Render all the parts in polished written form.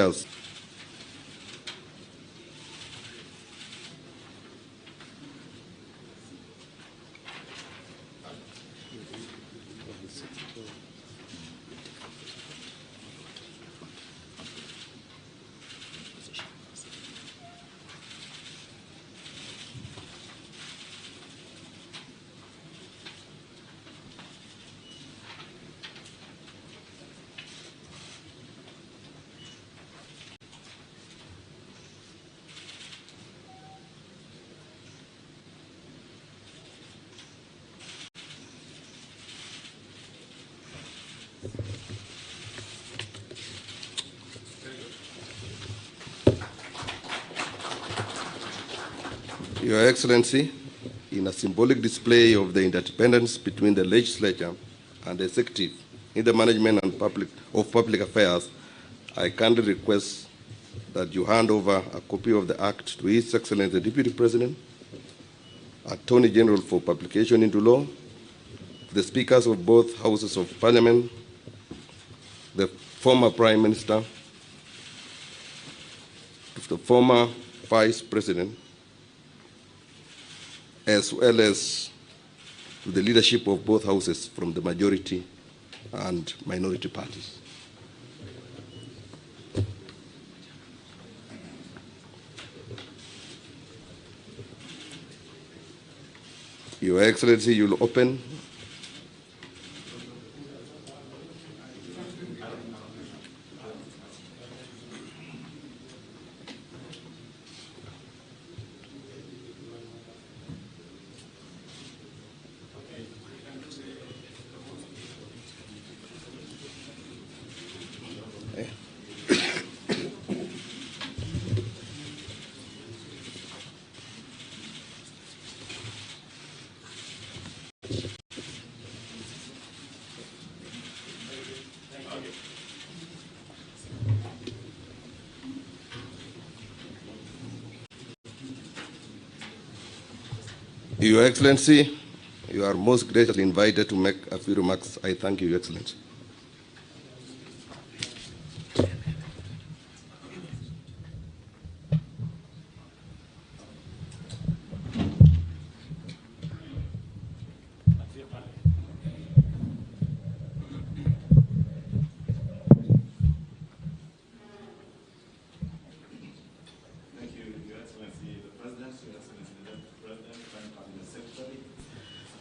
else. Your Excellency, in a symbolic display of the interdependence between the legislature and the executive in the management and public affairs, I kindly request that you hand over a copy of the Act to His Excellency the Deputy President, Attorney General for publication into law, the Speakers of both Houses of Parliament, the former Prime Minister, the former Vice President, as well as to the leadership of both houses from the majority and minority parties. Your Excellency, you will open. Your Excellency, you are most graciously invited to make a few remarks. I thank you, Your Excellency.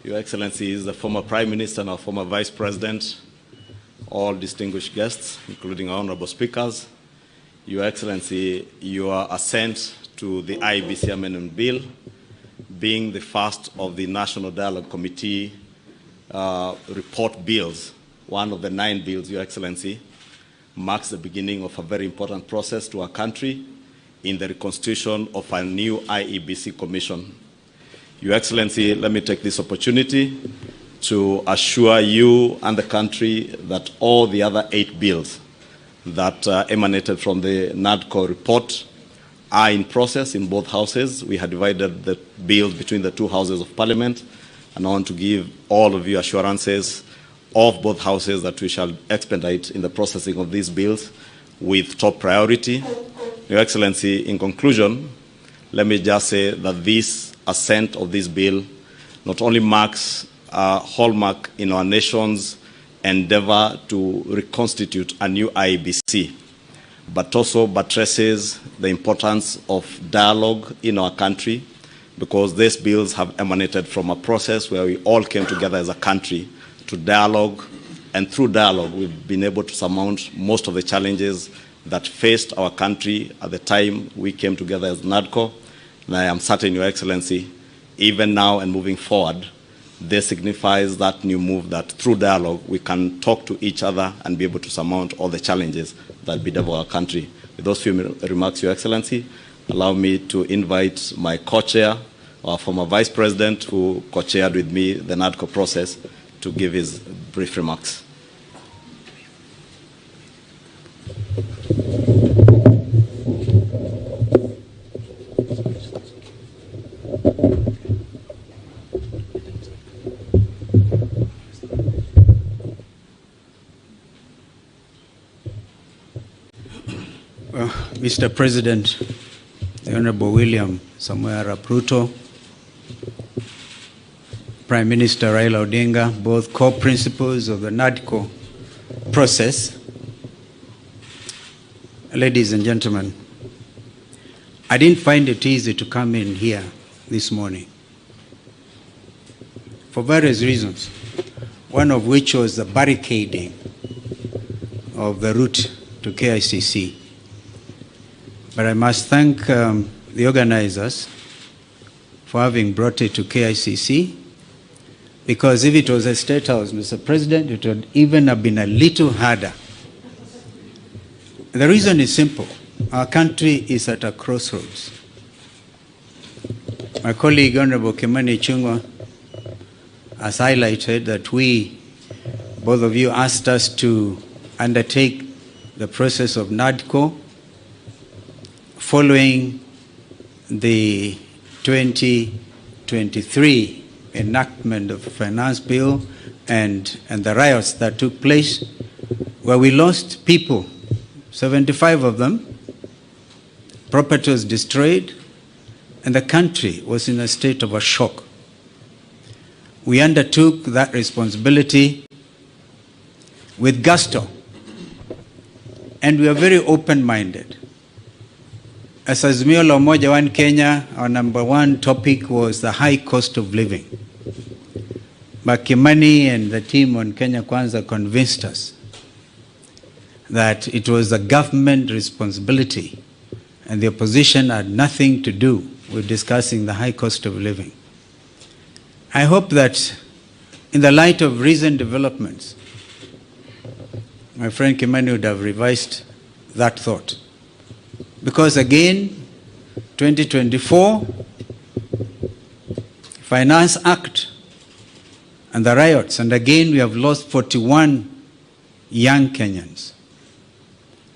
Your Excellency is the former Prime Minister and our former Vice President, all distinguished guests, including our honorable speakers. Your Excellency, your assent to the Iebc Amendment Bill, being the first of the National Dialogue Committee report bills, one of the 9 bills, Your Excellency, marks the beginning of a very important process to our country in the reconstitution of a new Iebc Commission. Your Excellency, let me take this opportunity to assure you and the country that all the other 8 bills that emanated from the NADCO report are in process in both houses. We had divided the bills between the 2 houses of Parliament, and I want to give all of you assurances of both houses that we shall expedite in the processing of these bills with top priority. Your Excellency, in conclusion, let me just say that this assent of this bill not only marks a hallmark in our nation's endeavor to reconstitute a new IEBC, but also buttresses the importance of dialogue in our country, because these bills have emanated from a process where we all came together as a country to dialogue, and through dialogue we've been able to surmount most of the challenges that faced our country at the time we came together as NADCO. And I am certain, Your Excellency, even now and moving forward, this signifies that new move that through dialogue we can talk to each other and be able to surmount all the challenges that bedevil our country. With those few remarks, Your Excellency, allow me to invite my co-chair, our former Vice President, who co-chaired with me the NADCO process, to give his brief remarks. Mr. President, the Honorable William Samoei Arap Ruto, Prime Minister Raila Odinga, both co-principals of the NADCO process. Ladies and gentlemen, I didn't find it easy to come in here this morning for various reasons, one of which was the barricading of the route to KICC. But I must thank the organizers for having brought it to KICC, because if it was a State House, Mr. President, it would even have been a little harder. The reason is simple. Our country is at a crossroads. My colleague, Honorable Kimani Ichung'wah, has highlighted that both of you asked us to undertake the process of NADCO following the 2023 enactment of the finance bill and the riots that took place, where we lost people, 75 of them, property was destroyed, and the country was in a state of a shock. We undertook that responsibility with gusto, and we are very open-minded. As Azimio la Umoja One Kenya, our number one topic was the high cost of living. But Kimani and the team on Kenya Kwanza convinced us that it was the government responsibility and the opposition had nothing to do with discussing the high cost of living. I hope that in the light of recent developments, my friend Kimani would have revised that thought. Because again, 2024, Finance Act and the riots, and again we have lost 41 young Kenyans.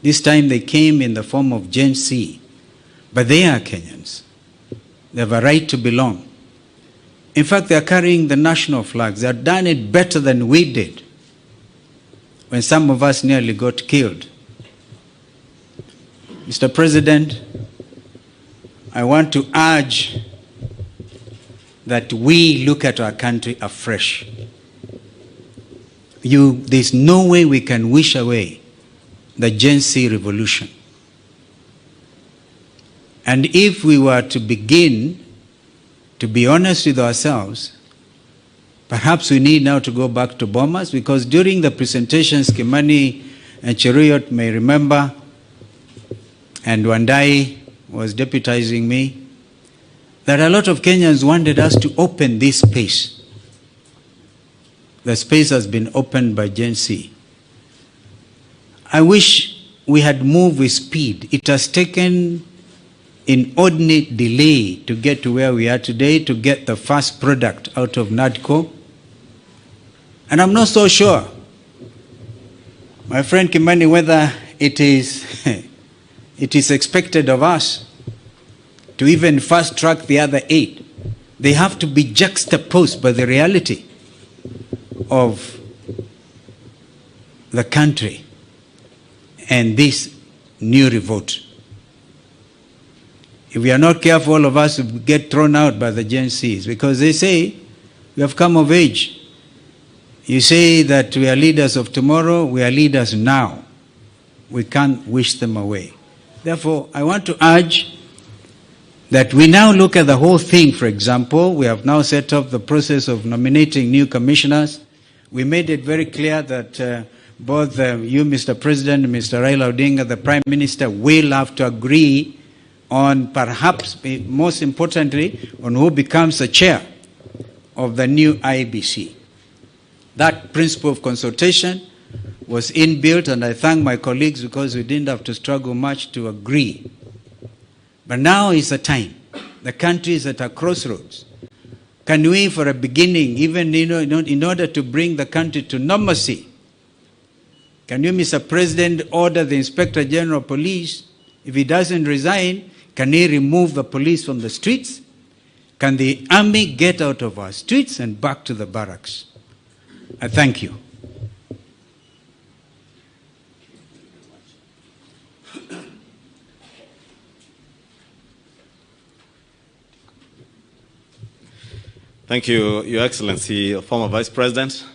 This time they came in the form of Gen Z, but they are Kenyans. They have a right to belong. In fact, they are carrying the national flags. They have done it better than we did when some of us nearly got killed. Mr. President, I want to urge that we look at our country afresh. There's no way we can wish away the Gen Z revolution. And if we were to begin to be honest with ourselves, perhaps we need now to go back to Bomas, because during the presentations, Kimani and Cheruiyot may remember, and Wandai was deputizing me, that a lot of Kenyans wanted us to open this space. The space has been opened by Gen Z. I wish we had moved with speed. It has taken inordinate delay to get to where we are today, to get the first product out of NADCO. And I'm not so sure, my friend Kimani, whether it is expected of us to even fast track the other 8. They have to be juxtaposed by the reality of the country and this new revolt. If we are not careful, all of us will get thrown out by the Gen Zs, because they say we have come of age. You say that we are leaders of tomorrow, we are leaders now. We can't wish them away. Therefore, I want to urge that we now look at the whole thing. For example, we have now set up the process of nominating new commissioners. We made it very clear that both you, Mr. President, and Mr. Raila Odinga, the Prime Minister, will have to agree on, perhaps most importantly, on who becomes the chair of the new Iebc. That principle of consultation was inbuilt, and I thank my colleagues because we didn't have to struggle much to agree. But now is the time. The country is at a crossroads. Can we, for a beginning, even in order to bring the country to normalcy, can you, Mr. President, order the Inspector General of Police, if he doesn't resign, can he remove the police from the streets? Can the army get out of our streets and back to the barracks? I thank you. Thank you, Your Excellency, former Vice President.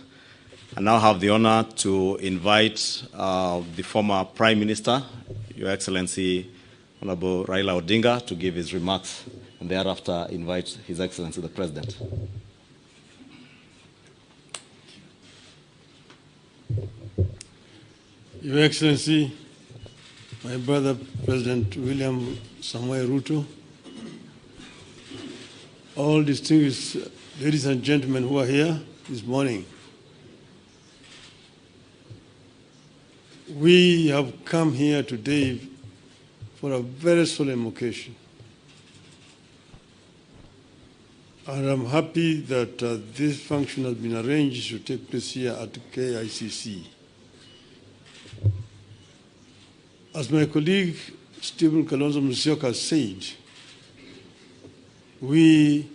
I now have the honor to invite the former Prime Minister, Your Excellency, Honorable Raila Odinga, to give his remarks, and thereafter invite His Excellency the President. Your Excellency, my brother President William Samoei Ruto, all distinguished ladies and gentlemen who are here this morning, we have come here today for a very solemn occasion. And I'm happy that this function has been arranged to take place here at KICC. As my colleague Stephen Kalonzo Musyoka said, we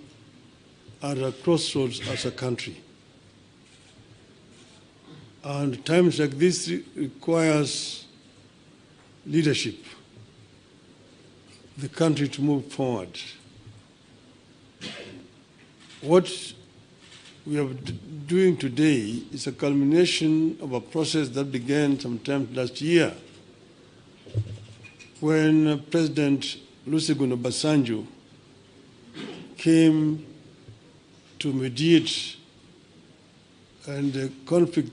are at a crossroads as a country. And times like this requires leadership, the country to move forward. What we are doing today is a culmination of a process that began sometime last year when President Olusegun Obasanjo came to mediate and the conflict